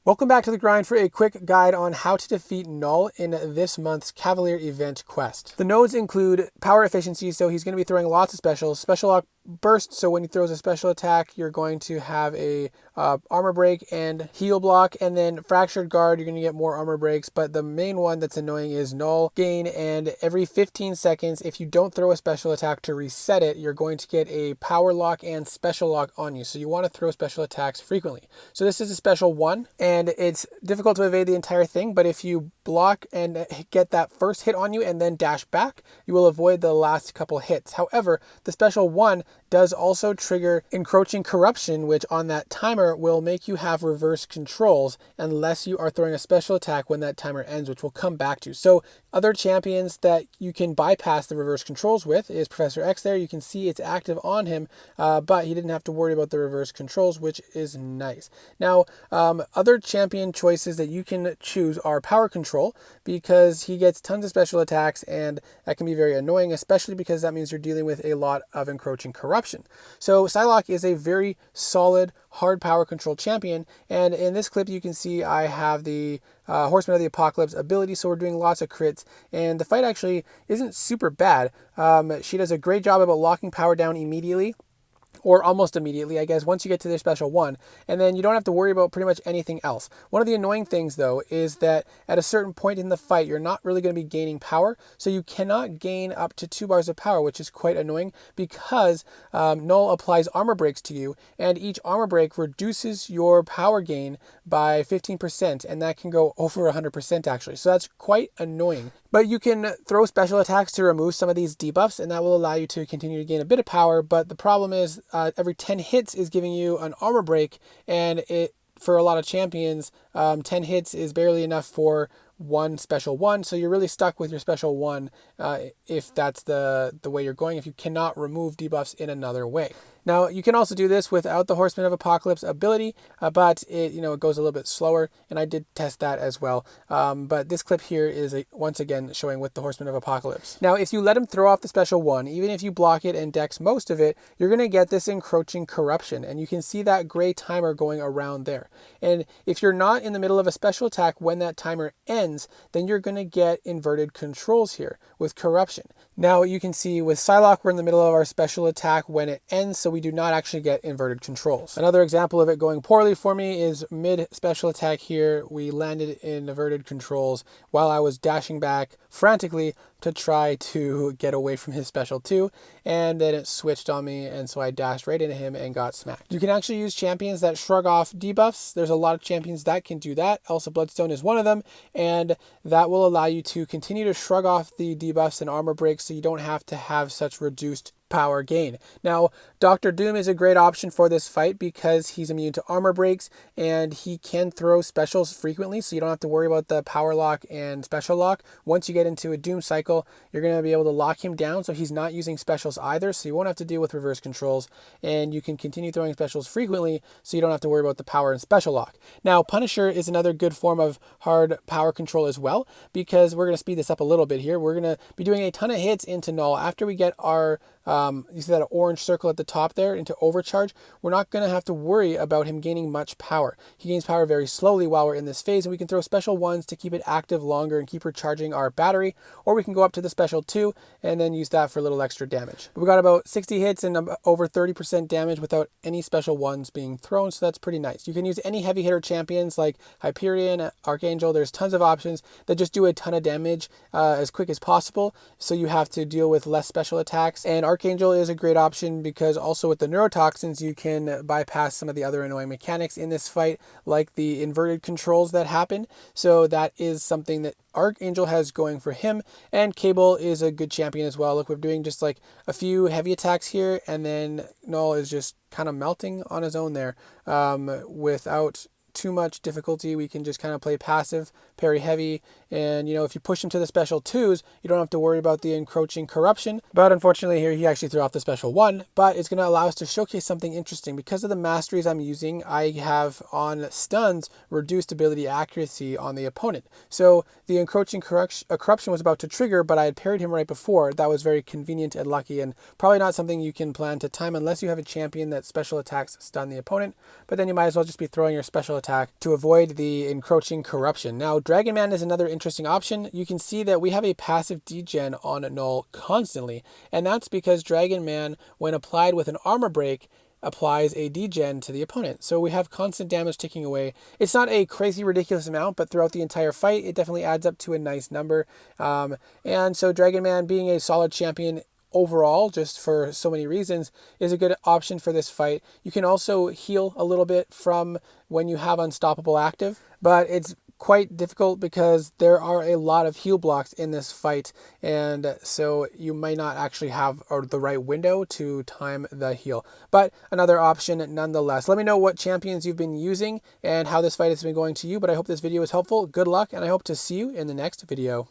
Welcome back to The Grind for a quick guide on how to defeat Knull in this month's Cavalier event quest. The nodes include power efficiency, so he's going to be throwing lots of specials. Special lock burst, so when he throws a special attack, you're going to have a armor break and heal block, and then fractured guard, you're going to get more armor breaks, but the main one that's annoying is Knull gain, and every 15 seconds, if you don't throw a special attack to reset it, you're going to get a power lock and special lock on you, so you want to throw special attacks frequently. So this is a special one, and it's difficult to evade the entire thing, but if you block and get that first hit on you and then dash back, you will avoid the last couple hits. However, the special one does also trigger encroaching corruption, which on that timer will make you have reverse controls unless you are throwing a special attack when that timer ends, which we'll come back to. So other champions that you can bypass the reverse controls with is Professor X there. You can see it's active on him, but he didn't have to worry about the reverse controls, which is nice. Now, other champion choices that you can choose are Power Control, because he gets tons of special attacks, and that can be very annoying, especially because that means you're dealing with a lot of encroaching corruption. So Psylocke is a very solid, hard power control champion, and in this clip you can see I have the Horseman of the Apocalypse ability, so we're doing lots of crits, and the fight actually isn't super bad. She does a great job about locking power down immediately, or almost immediately, I guess, once you get to their special one, and then you don't have to worry about pretty much anything else. One of the annoying things, though, is that at a certain point in the fight, you're not really going to be gaining power, so you cannot gain up to 2 bars of power, which is quite annoying, because Knull applies armor breaks to you, and each armor break reduces your power gain by 15%, and that can go over 100% actually, so that's quite annoying. But you can throw special attacks to remove some of these debuffs, and that will allow you to continue to gain a bit of power, but the problem is every 10 hits is giving you an armor break, and for a lot of champions, 10 hits is barely enough for one special one, so you're really stuck with your special one if that's the way you're going, if you cannot remove debuffs in another way. Now, you can also do this without the Horseman of Apocalypse ability, but it goes a little bit slower, and I did test that as well. But this clip here is once again showing with the Horseman of Apocalypse. Now, if you let him throw off the special one, even if you block it and dex most of it, you're going to get this encroaching corruption, and you can see that gray timer going around there. And if you're not in the middle of a special attack when that timer ends, then you're going to get inverted controls here with corruption. Now, you can see with Psylocke, we're in the middle of our special attack when it ends, so we do not actually get inverted controls. Another example of it going poorly for me is mid special attack here. We landed in inverted controls while I was dashing back frantically to try to get away from his special 2, and then it switched on me, and so I dashed right into him and got smacked. You can actually use champions that shrug off debuffs. There's a lot of champions that can do that. Elsa Bloodstone is one of them, and that will allow you to continue to shrug off the debuffs and armor breaks, so you don't have to have such reduced power gain. Now, Dr. Doom is a great option for this fight because he's immune to armor breaks, and he can throw specials frequently, so you don't have to worry about the power lock and special lock. Once you get into a Doom cycle, you're going to be able to lock him down, so he's not using specials either, so you won't have to deal with reverse controls, and you can continue throwing specials frequently, so you don't have to worry about the power and special lock. Now, Punisher is another good form of hard power control as well, because we're going to speed this up a little bit here. We're going to be doing a ton of hits into Knull. After we get our you see that orange circle at the top there into overcharge, we're not going to have to worry about him gaining much power. He gains power very slowly while we're in this phase, and we can throw special ones to keep it active longer and keep recharging our battery, or we can go up to the special 2 and then use that for a little extra damage. We got about 60 hits and over 30% damage without any special ones being thrown, so that's pretty nice. You can use any heavy hitter champions like Hyperion, Archangel. There's tons of options that just do a ton of damage as quick as possible, so you have to deal with less special attacks. And Archangel is a great option because also with the neurotoxins, you can bypass some of the other annoying mechanics in this fight, like the inverted controls that happen. So that is something that Archangel has going for him, and Cable is a good champion as well. Look, we're doing just like a few heavy attacks here, and then Knull is just kind of melting on his own there without too much difficulty. We can just kind of play passive, parry heavy, and if you push him to the special 2s, you don't have to worry about the encroaching corruption. But unfortunately here he actually threw off the special 1, but it's going to allow us to showcase something interesting. Because of the masteries I'm using, I have on stuns reduced ability accuracy on the opponent. So the encroaching corruption was about to trigger, but I had parried him right before. That was very convenient and lucky, and probably not something you can plan to time unless you have a champion that special attacks stun the opponent, but then you might as well just be throwing your special attack to avoid the encroaching corruption. Now, Dragon Man is another interesting option. You can see that we have a passive degen on Knull constantly, and that's because Dragon Man, when applied with an armor break, applies a degen to the opponent. So we have constant damage ticking away. It's not a crazy ridiculous amount, but throughout the entire fight, it definitely adds up to a nice number. And so Dragon Man, being a solid champion overall, just for so many reasons, is a good option for this fight. You can also heal a little bit from when you have Unstoppable active, but it's quite difficult because there are a lot of heal blocks in this fight, and so you might not actually have the right window to time the heal. But another option nonetheless. Let me know what champions you've been using and how this fight has been going to you, but I hope this video was helpful. Good luck, and I hope to see you in the next video.